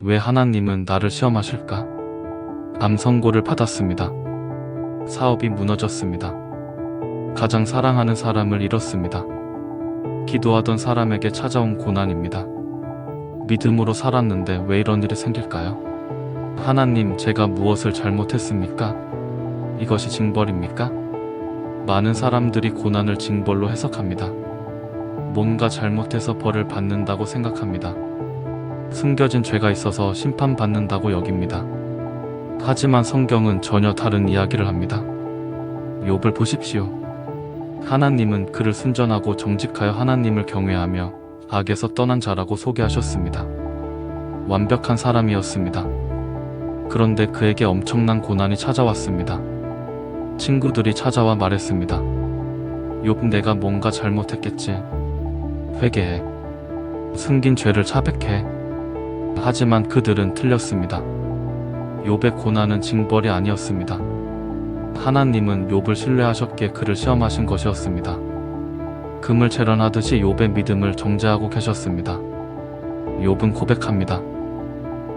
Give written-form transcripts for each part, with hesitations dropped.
왜 하나님은 나를 시험하실까? 암 선고를 받았습니다. 사업이 무너졌습니다. 가장 사랑하는 사람을 잃었습니다. 기도하던 사람에게 찾아온 고난입니다. 믿음으로 살았는데 왜 이런 일이 생길까요? 하나님, 제가 무엇을 잘못했습니까? 이것이 징벌입니까? 많은 사람들이 고난을 징벌로 해석합니다. 뭔가 잘못해서 벌을 받는다고 생각합니다. 숨겨진 죄가 있어서 심판받는다고 여깁니다. 하지만 성경은 전혀 다른 이야기를 합니다. 욥을 보십시오. 하나님은 그를 순전하고 정직하여 하나님을 경외하며 악에서 떠난 자라고 소개하셨습니다. 완벽한 사람이었습니다. 그런데 그에게 엄청난 고난이 찾아왔습니다. 친구들이 찾아와 말했습니다. 욥, 내가 뭔가 잘못했겠지. 회개해. 숨긴 죄를 자백해. 하지만 그들은 틀렸습니다. 욥의 고난은 징벌이 아니었습니다. 하나님은 욥을 신뢰하셨기에 그를 시험하신 것이었습니다. 금을 채련하듯이 욥의 믿음을 정죄하고 계셨습니다. 욥은 고백합니다.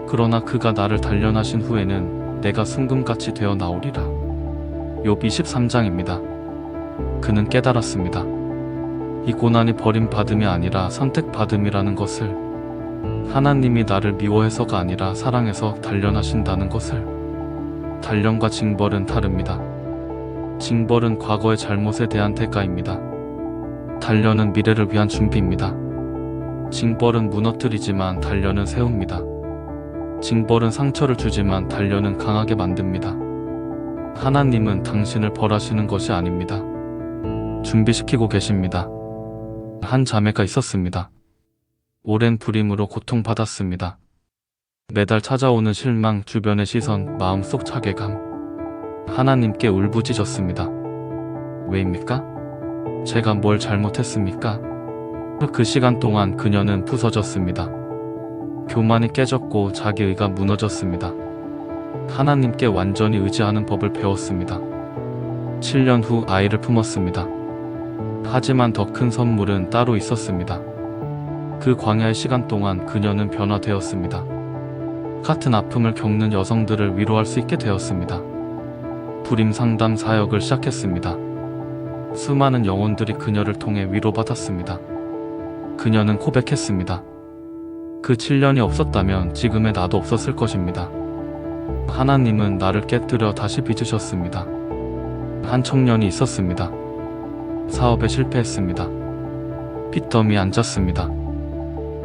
그러나 그가 나를 단련하신 후에는 내가 순금같이 되어 나오리라. 욥 23장입니다. 그는 깨달았습니다. 이 고난이 버림받음이 아니라 선택받음이라는 것을, 하나님이 나를 미워해서가 아니라 사랑해서 단련하신다는 것을. 단련과 징벌은 다릅니다. 징벌은 과거의 잘못에 대한 대가입니다. 단련은 미래를 위한 준비입니다. 징벌은 무너뜨리지만 단련은 세웁니다. 징벌은 상처를 주지만 단련은 강하게 만듭니다. 하나님은 당신을 벌하시는 것이 아닙니다. 준비시키고 계십니다. 한 자매가 있었습니다. 오랜 불임으로 고통받았습니다. 매달 찾아오는 실망, 주변의 시선, 마음속 자괴감. 하나님께 울부짖었습니다. 왜입니까? 제가 뭘 잘못했습니까? 그 시간 동안 그녀는 부서졌습니다. 교만이 깨졌고 자기의가 무너졌습니다. 하나님께 완전히 의지하는 법을 배웠습니다. 7년 후 아이를 품었습니다. 하지만 더 큰 선물은 따로 있었습니다. 그 광야의 시간 동안 그녀는 변화되었습니다. 같은 아픔을 겪는 여성들을 위로할 수 있게 되었습니다. 불임 상담 사역을 시작했습니다. 수많은 영혼들이 그녀를 통해 위로받았습니다. 그녀는 고백했습니다. 그 7년이 없었다면 지금의 나도 없었을 것입니다. 하나님은 나를 깨뜨려 다시 빚으셨습니다. 한 청년이 있었습니다. 사업에 실패했습니다. 빚더미에 앉았습니다.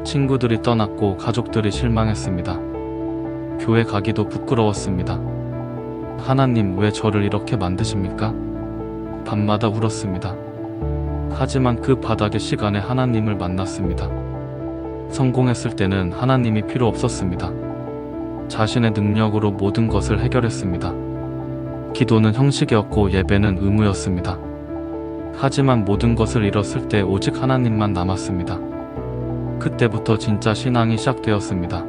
친구들이 떠났고 가족들이 실망했습니다. 교회 가기도 부끄러웠습니다. 하나님, 왜 저를 이렇게 만드십니까? 밤마다 울었습니다. 하지만 그 바닥의 시간에 하나님을 만났습니다. 성공했을 때는 하나님이 필요 없었습니다. 자신의 능력으로 모든 것을 해결했습니다. 기도는 형식이었고 예배는 의무였습니다. 하지만 모든 것을 잃었을 때 오직 하나님만 남았습니다. 그때부터 진짜 신앙이 시작되었습니다.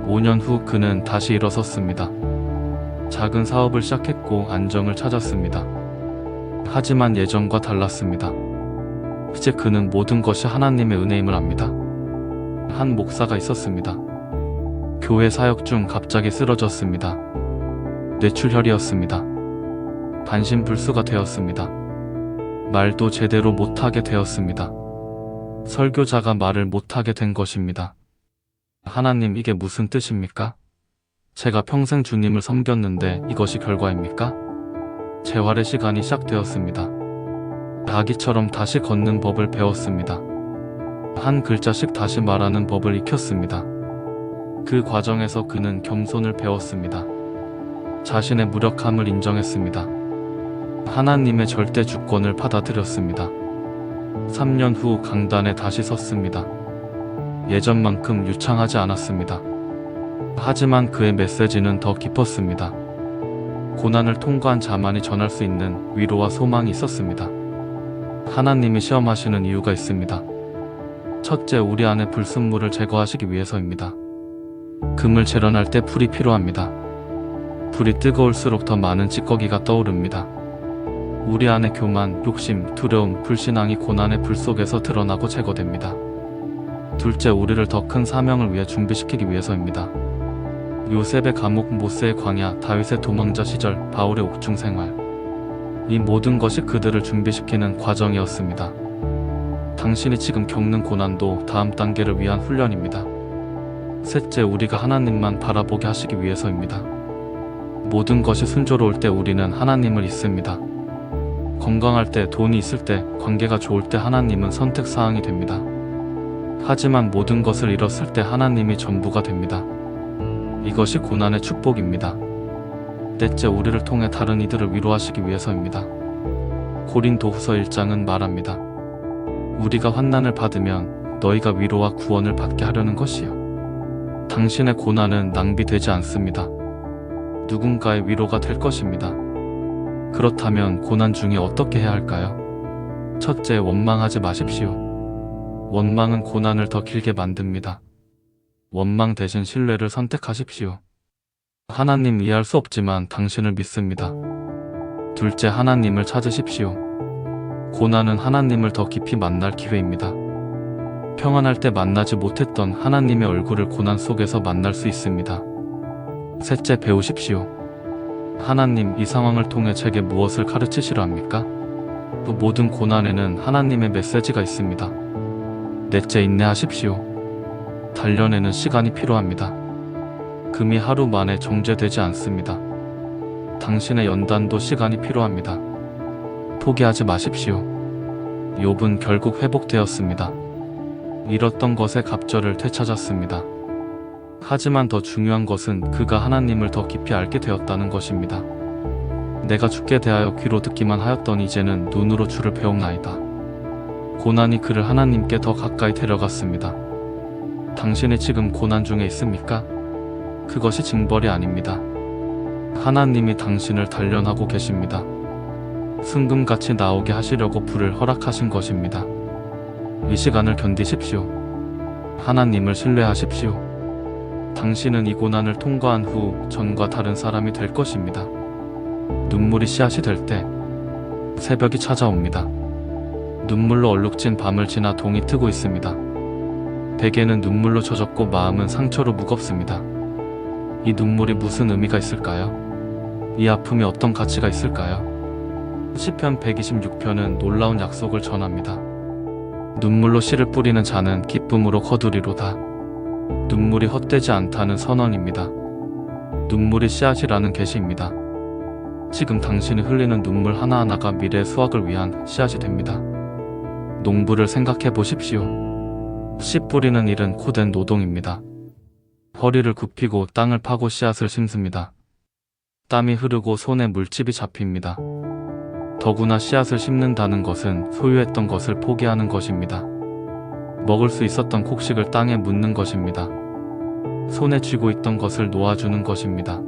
5년 후 그는 다시 일어섰습니다. 작은 사업을 시작했고 안정을 찾았습니다. 하지만 예전과 달랐습니다. 이제 그는 모든 것이 하나님의 은혜임을 압니다. 한 목사가 있었습니다. 교회 사역 중 갑자기 쓰러졌습니다. 뇌출혈이었습니다. 반신불수가 되었습니다. 말도 제대로 못하게 되었습니다. 설교자가 말을 못하게 된 것입니다. 하나님, 이게 무슨 뜻입니까? 제가 평생 주님을 섬겼는데 이것이 결과입니까? 재활의 시간이 시작되었습니다. 아기처럼 다시 걷는 법을 배웠습니다. 한 글자씩 다시 말하는 법을 익혔습니다. 그 과정에서 그는 겸손을 배웠습니다. 자신의 무력함을 인정했습니다. 하나님의 절대 주권을 받아들였습니다. 3년 후 강단에 다시 섰습니다. 예전만큼 유창하지 않았습니다. 하지만 그의 메시지는 더 깊었습니다. 고난을 통과한 자만이 전할 수 있는 위로와 소망이 있었습니다. 하나님이 시험하시는 이유가 있습니다. 첫째, 우리 안에 불순물을 제거하시기 위해서입니다. 금을 재련할 때 불이 필요합니다. 불이 뜨거울수록 더 많은 찌꺼기가 떠오릅니다. 우리 안에 교만, 욕심, 두려움, 불신앙이 고난의 불 속에서 드러나고 제거됩니다. 둘째, 우리를 더 큰 사명을 위해 준비시키기 위해서입니다. 요셉의 감옥, 모세의 광야, 다윗의 도망자 시절, 바울의 옥중 생활. 이 모든 것이 그들을 준비시키는 과정이었습니다. 당신이 지금 겪는 고난도 다음 단계를 위한 훈련입니다. 셋째, 우리가 하나님만 바라보게 하시기 위해서입니다. 모든 것이 순조로울 때 우리는 하나님을 잊습니다. 건강할 때, 돈이 있을 때, 관계가 좋을 때 하나님은 선택사항이 됩니다. 하지만 모든 것을 잃었을 때 하나님이 전부가 됩니다. 이것이 고난의 축복입니다. 넷째, 우리를 통해 다른 이들을 위로하시기 위해서입니다. 고린도후서 1장은 말합니다. 우리가 환난을 받으면 너희가 위로와 구원을 받게 하려는 것이요. 당신의 고난은 낭비되지 않습니다. 누군가의 위로가 될 것입니다. 그렇다면 고난 중에 어떻게 해야 할까요? 첫째, 원망하지 마십시오. 원망은 고난을 더 길게 만듭니다. 원망 대신 신뢰를 선택하십시오. 하나님 이해할 수 없지만 당신을 믿습니다. 둘째, 하나님을 찾으십시오. 고난은 하나님을 더 깊이 만날 기회입니다. 평안할 때 만나지 못했던 하나님의 얼굴을 고난 속에서 만날 수 있습니다. 셋째, 배우십시오. 하나님, 이 상황을 통해 제게 무엇을 가르치시려 합니까? 그 모든 고난에는 하나님의 메시지가 있습니다. 넷째, 인내하십시오. 단련에는 시간이 필요합니다. 금이 하루 만에 정제되지 않습니다. 당신의 연단도 시간이 필요합니다. 포기하지 마십시오. 욥은 결국 회복되었습니다. 잃었던 것의 갑절을 되찾았습니다. 하지만 더 중요한 것은 그가 하나님을 더 깊이 알게 되었다는 것입니다. 내가 주께 대하여 귀로 듣기만 하였더니 이제는 눈으로 주를 배움나이다. 고난이 그를 하나님께 더 가까이 데려갔습니다. 당신이 지금 고난 중에 있습니까? 그것이 징벌이 아닙니다. 하나님이 당신을 단련하고 계십니다. 승금같이 나오게 하시려고 불을 허락하신 것입니다. 이 시간을 견디십시오. 하나님을 신뢰하십시오. 당신은 이 고난을 통과한 후 전과 다른 사람이 될 것입니다. 눈물이 씨앗이 될 때 새벽이 찾아옵니다. 눈물로 얼룩진 밤을 지나 동이 트고 있습니다. 베개는 눈물로 젖었고 마음은 상처로 무겁습니다. 이 눈물이 무슨 의미가 있을까요? 이 아픔이 어떤 가치가 있을까요? 시편 126편은 놀라운 약속을 전합니다. 눈물로 씨를 뿌리는 자는 기쁨으로 거두리로다. 눈물이 헛되지 않다는 선언입니다. 눈물이 씨앗이라는 계시입니다. 지금 당신이 흘리는 눈물 하나하나가 미래의 수확을 위한 씨앗이 됩니다. 농부를 생각해 보십시오. 씨 뿌리는 일은 코된 노동입니다. 허리를 굽히고 땅을 파고 씨앗을 심습니다. 땀이 흐르고 손에 물집이 잡힙니다. 더구나 씨앗을 심는다는 것은 소유했던 것을 포기하는 것입니다. 먹을 수 있었던 곡식을 땅에 묻는 것입니다. 손에 쥐고 있던 것을 놓아주는 것입니다.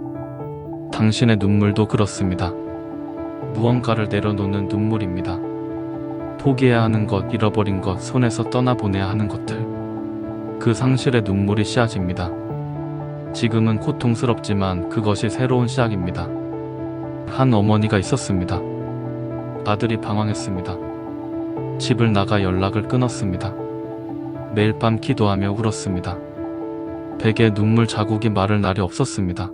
당신의 눈물도 그렇습니다. 무언가를 내려놓는 눈물입니다. 포기해야 하는 것, 잃어버린 것, 손에서 떠나보내야 하는 것들. 그 상실의 눈물이 씨앗입니다. 지금은 고통스럽지만 그것이 새로운 시작입니다. 한 어머니가 있었습니다. 아들이 방황했습니다. 집을 나가 연락을 끊었습니다. 매일 밤 기도하며 울었습니다. 베개에 눈물 자국이 마를 날이 없었습니다.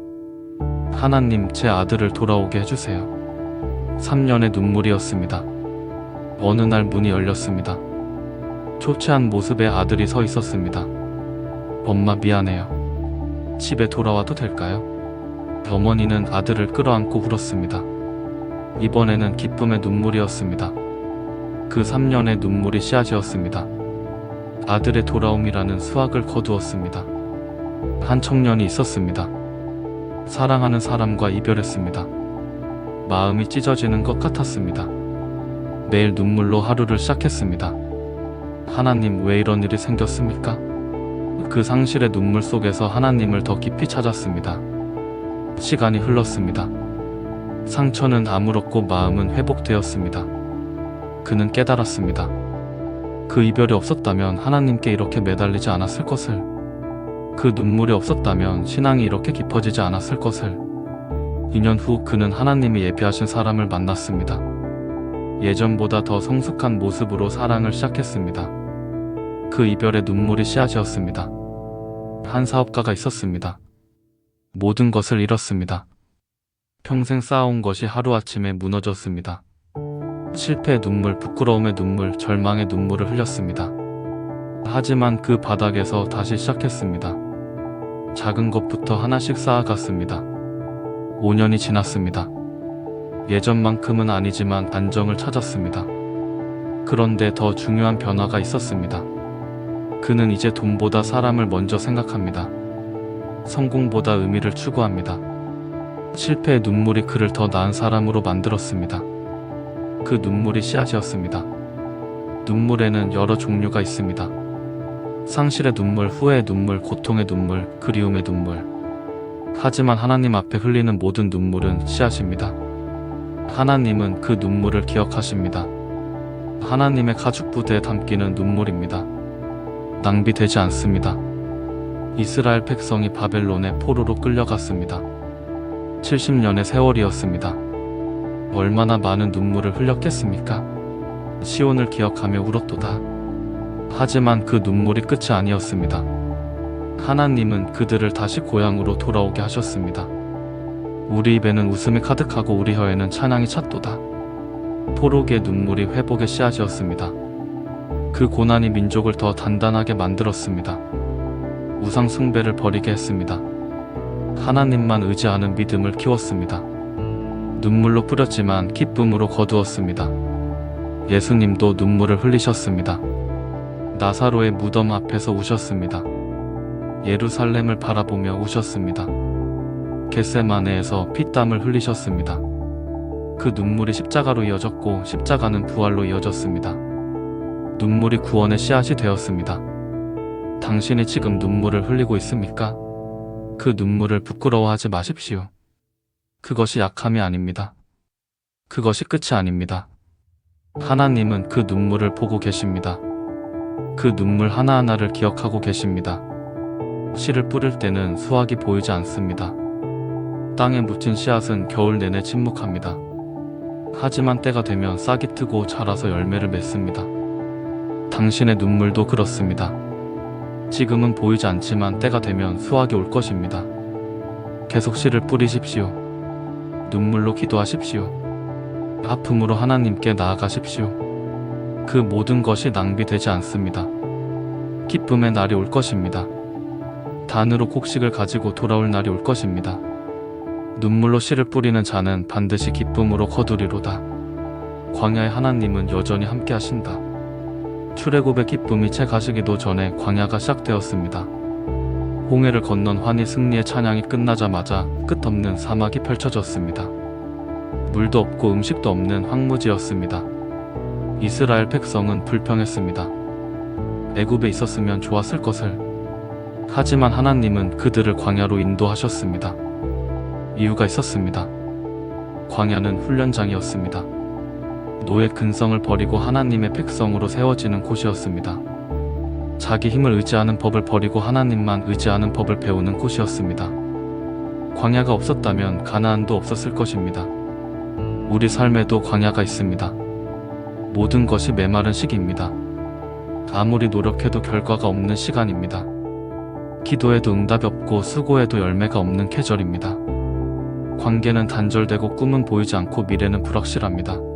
하나님, 제 아들을 돌아오게 해주세요. 3년의 눈물이었습니다. 어느 날 문이 열렸습니다. 초췌한 모습의 아들이 서 있었습니다. 엄마, 미안해요. 집에 돌아와도 될까요? 어머니는 아들을 끌어안고 울었습니다. 이번에는 기쁨의 눈물이었습니다. 그 3년의 눈물이 씨앗이었습니다. 아들의 돌아옴이라는 수확을 거두었습니다. 한 청년이 있었습니다. 사랑하는 사람과 이별했습니다. 마음이 찢어지는 것 같았습니다. 매일 눈물로 하루를 시작했습니다. 하나님, 왜 이런 일이 생겼습니까? 그 상실의 눈물 속에서 하나님을 더 깊이 찾았습니다. 시간이 흘렀습니다. 상처는 아물었고 마음은 회복되었습니다. 그는 깨달았습니다. 그 이별이 없었다면 하나님께 이렇게 매달리지 않았을 것을. 그 눈물이 없었다면 신앙이 이렇게 깊어지지 않았을 것을. 2년 후 그는 하나님이 예비하신 사람을 만났습니다. 예전보다 더 성숙한 모습으로 사랑을 시작했습니다. 그 이별의 눈물이 씨앗이었습니다. 한 사업가가 있었습니다. 모든 것을 잃었습니다. 평생 쌓아온 것이 하루아침에 무너졌습니다. 실패의 눈물, 부끄러움의 눈물, 절망의 눈물을 흘렸습니다. 하지만 그 바닥에서 다시 시작했습니다. 작은 것부터 하나씩 쌓아갔습니다. 5년이 지났습니다. 예전만큼은 아니지만 안정을 찾았습니다. 그런데 더 중요한 변화가 있었습니다. 그는 이제 돈보다 사람을 먼저 생각합니다. 성공보다 의미를 추구합니다. 실패의 눈물이 그를 더 나은 사람으로 만들었습니다. 그 눈물이 씨앗이었습니다. 눈물에는 여러 종류가 있습니다. 상실의 눈물, 후회의 눈물, 고통의 눈물, 그리움의 눈물. 하지만 하나님 앞에 흘리는 모든 눈물은 씨앗입니다. 하나님은 그 눈물을 기억하십니다. 하나님의 가죽 부대에 담기는 눈물입니다. 낭비되지 않습니다. 이스라엘 백성이 바벨론의 포로로 끌려갔습니다. 70년의 세월이었습니다. 얼마나 많은 눈물을 흘렸겠습니까? 시온을 기억하며 울었도다. 하지만 그 눈물이 끝이 아니었습니다. 하나님은 그들을 다시 고향으로 돌아오게 하셨습니다. 우리 입에는 웃음이 가득하고 우리 혀에는 찬양이 찼도다. 포로기의 눈물이 회복의 씨앗이었습니다. 그 고난이 민족을 더 단단하게 만들었습니다. 우상 숭배를 버리게 했습니다. 하나님만 의지하는 믿음을 키웠습니다. 눈물로 뿌렸지만 기쁨으로 거두었습니다. 예수님도 눈물을 흘리셨습니다. 나사로의 무덤 앞에서 우셨습니다. 예루살렘을 바라보며 우셨습니다. 겟세마네에서 피땀을 흘리셨습니다. 그 눈물이 십자가로 이어졌고 십자가는 부활로 이어졌습니다. 눈물이 구원의 씨앗이 되었습니다. 당신이 지금 눈물을 흘리고 있습니까? 그 눈물을 부끄러워하지 마십시오. 그것이 약함이 아닙니다. 그것이 끝이 아닙니다. 하나님은 그 눈물을 보고 계십니다. 그 눈물 하나하나를 기억하고 계십니다. 씨를 뿌릴 때는 수확이 보이지 않습니다. 땅에 묻힌 씨앗은 겨울 내내 침묵합니다. 하지만 때가 되면 싹이 트고 자라서 열매를 맺습니다. 당신의 눈물도 그렇습니다. 지금은 보이지 않지만 때가 되면 수확이 올 것입니다. 계속 씨를 뿌리십시오. 눈물로 기도하십시오. 아픔으로 하나님께 나아가십시오. 그 모든 것이 낭비되지 않습니다. 기쁨의 날이 올 것입니다. 단으로 곡식을 가지고 돌아올 날이 올 것입니다. 눈물로 씨를 뿌리는 자는 반드시 기쁨으로 거두리로다. 광야의 하나님은 여전히 함께 하신다. 출애굽의 기쁨이 채 가시기도 전에 광야가 시작되었습니다. 홍해를 건넌 환희 승리의 찬양이 끝나자마자 끝없는 사막이 펼쳐졌습니다. 물도 없고 음식도 없는 황무지였습니다. 이스라엘 백성은 불평했습니다. 애굽에 있었으면 좋았을 것을. 하지만 하나님은 그들을 광야로 인도하셨습니다. 이유가 있었습니다. 광야는 훈련장이었습니다. 노예 근성을 버리고 하나님의 백성으로 세워지는 곳이었습니다. 자기 힘을 의지하는 법을 버리고 하나님만 의지하는 법을 배우는 곳이었습니다. 광야가 없었다면 가나안도 없었을 것입니다. 우리 삶에도 광야가 있습니다. 모든 것이 메마른 시기입니다. 아무리 노력해도 결과가 없는 시간입니다. 기도해도 응답이 없고 수고해도 열매가 없는 계절입니다. 관계는 단절되고 꿈은 보이지 않고 미래는 불확실합니다.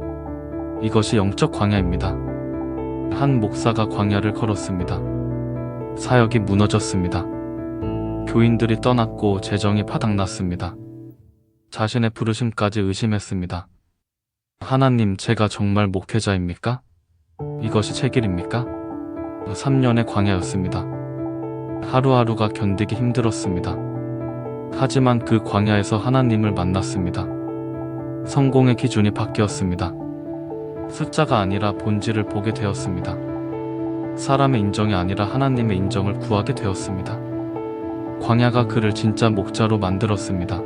이것이 영적 광야입니다. 한 목사가 광야를 걸었습니다. 사역이 무너졌습니다. 교인들이 떠났고 재정이 바닥났습니다. 자신의 부르심까지 의심했습니다. 하나님, 제가 정말 목회자입니까? 이것이 제 길입니까? 3년의 광야였습니다. 하루하루가 견디기 힘들었습니다. 하지만 그 광야에서 하나님을 만났습니다. 성공의 기준이 바뀌었습니다. 숫자가 아니라 본질을 보게 되었습니다. 사람의 인정이 아니라 하나님의 인정을 구하게 되었습니다. 광야가 그를 진짜 목자로 만들었습니다.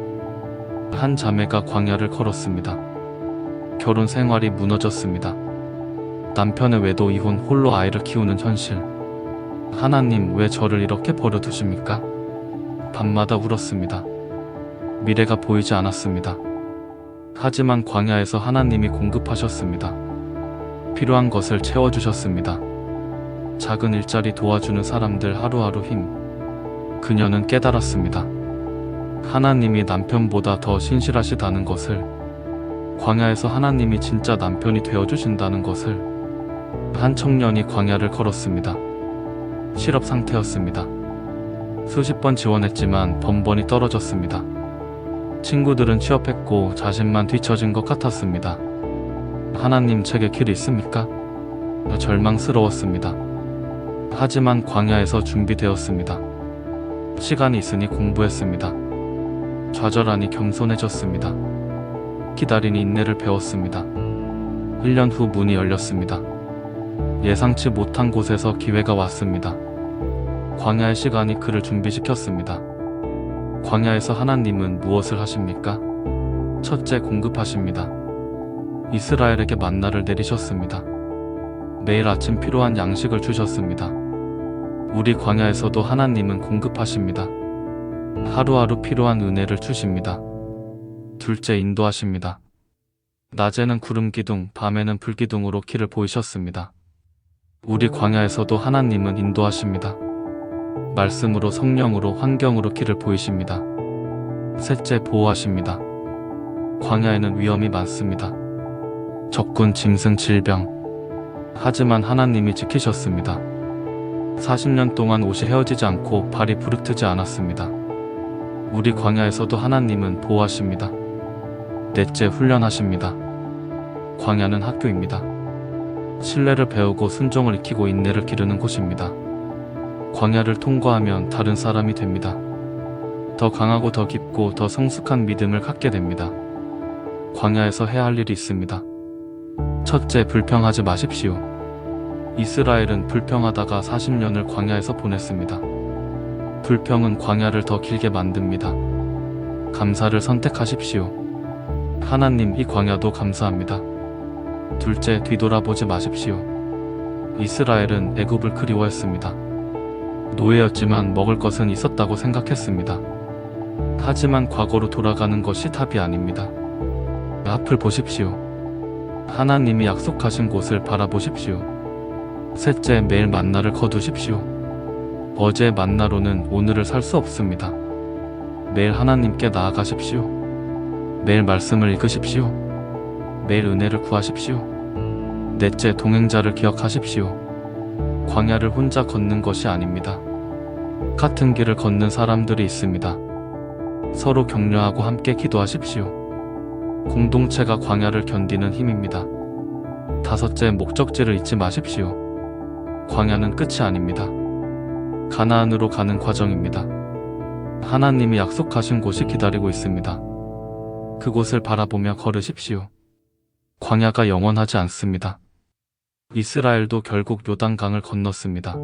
한 자매가 광야를 걸었습니다. 결혼 생활이 무너졌습니다. 남편의 외도, 이혼, 홀로 아이를 키우는 현실. 하나님, 왜 저를 이렇게 버려두십니까? 밤마다 울었습니다. 미래가 보이지 않았습니다. 하지만 광야에서 하나님이 공급하셨습니다. 필요한 것을 채워주셨습니다. 작은 일자리 도와주는 사람들 하루하루 힘. 그녀는 깨달았습니다. 하나님이 남편보다 더 신실하시다는 것을, 광야에서 하나님이 진짜 남편이 되어주신다는 것을. 한 청년이 광야를 걸었습니다. 실업 상태였습니다. 수십 번 지원했지만 번번이 떨어졌습니다. 친구들은 취업했고 자신만 뒤처진 것 같았습니다. 하나님 제게 길이 있습니까? 절망스러웠습니다. 하지만 광야에서 준비되었습니다. 시간이 있으니 공부했습니다. 좌절하니 겸손해졌습니다. 기다리니 인내를 배웠습니다. 1년 후 문이 열렸습니다. 예상치 못한 곳에서 기회가 왔습니다. 광야의 시간이 그를 준비시켰습니다. 광야에서 하나님은 무엇을 하십니까? 첫째, 공급하십니다. 이스라엘에게 만나를 내리셨습니다. 매일 아침 필요한 양식을 주셨습니다. 우리 광야에서도 하나님은 공급하십니다. 하루하루 필요한 은혜를 주십니다. 둘째, 인도하십니다. 낮에는 구름 기둥, 밤에는 불 기둥으로 길을 보이셨습니다. 우리 광야에서도 하나님은 인도하십니다. 말씀으로, 성령으로, 환경으로 길을 보이십니다. 셋째, 보호하십니다. 광야에는 위험이 많습니다. 적군, 짐승, 질병. 하지만 하나님이 지키셨습니다. 40년 동안 옷이 헤어지지 않고 발이 부르트지 않았습니다. 우리 광야에서도 하나님은 보호하십니다. 넷째, 훈련하십니다. 광야는 학교입니다. 신뢰를 배우고 순종을 익히고 인내를 기르는 곳입니다. 광야를 통과하면 다른 사람이 됩니다. 더 강하고 더 깊고 더 성숙한 믿음을 갖게 됩니다. 광야에서 해야 할 일이 있습니다. 첫째, 불평하지 마십시오. 이스라엘은 불평하다가 40년을 광야에서 보냈습니다. 불평은 광야를 더 길게 만듭니다. 감사를 선택하십시오. 하나님, 이 광야도 감사합니다. 둘째, 뒤돌아보지 마십시오. 이스라엘은 애굽을 그리워했습니다. 노예였지만 먹을 것은 있었다고 생각했습니다. 하지만 과거로 돌아가는 것이 답이 아닙니다. 앞을 보십시오. 하나님이 약속하신 곳을 바라보십시오. 셋째, 매일 만나를 거두십시오. 어제의 만나로는 오늘을 살 수 없습니다. 매일 하나님께 나아가십시오. 매일 말씀을 읽으십시오. 매일 은혜를 구하십시오. 넷째, 동행자를 기억하십시오. 광야를 혼자 걷는 것이 아닙니다. 같은 길을 걷는 사람들이 있습니다. 서로 격려하고 함께 기도하십시오. 공동체가 광야를 견디는 힘입니다. 다섯째, 목적지를 잊지 마십시오. 광야는 끝이 아닙니다. 가나안으로 가는 과정입니다. 하나님이 약속하신 곳이 기다리고 있습니다. 그곳을 바라보며 걸으십시오. 광야가 영원하지 않습니다. 이스라엘도 결국 요단강을 건넜습니다.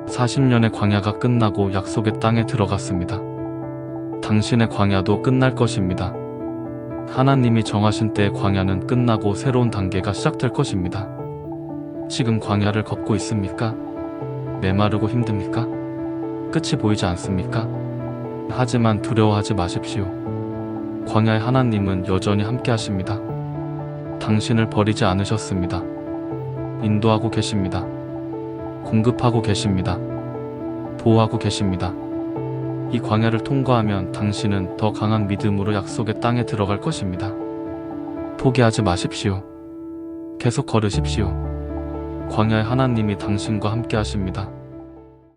40년의 광야가 끝나고 약속의 땅에 들어갔습니다. 당신의 광야도 끝날 것입니다. 하나님이 정하신 때의 광야는 끝나고 새로운 단계가 시작될 것입니다. 지금 광야를 걷고 있습니까? 메마르고 힘듭니까? 끝이 보이지 않습니까? 하지만 두려워하지 마십시오. 광야의 하나님은 여전히 함께 하십니다. 당신을 버리지 않으셨습니다. 인도하고 계십니다. 공급하고 계십니다. 보호하고 계십니다. 이 광야를 통과하면 당신은 더 강한 믿음으로 약속의 땅에 들어갈 것입니다. 포기하지 마십시오. 계속 걸으십시오. 광야의 하나님이 당신과 함께 하십니다.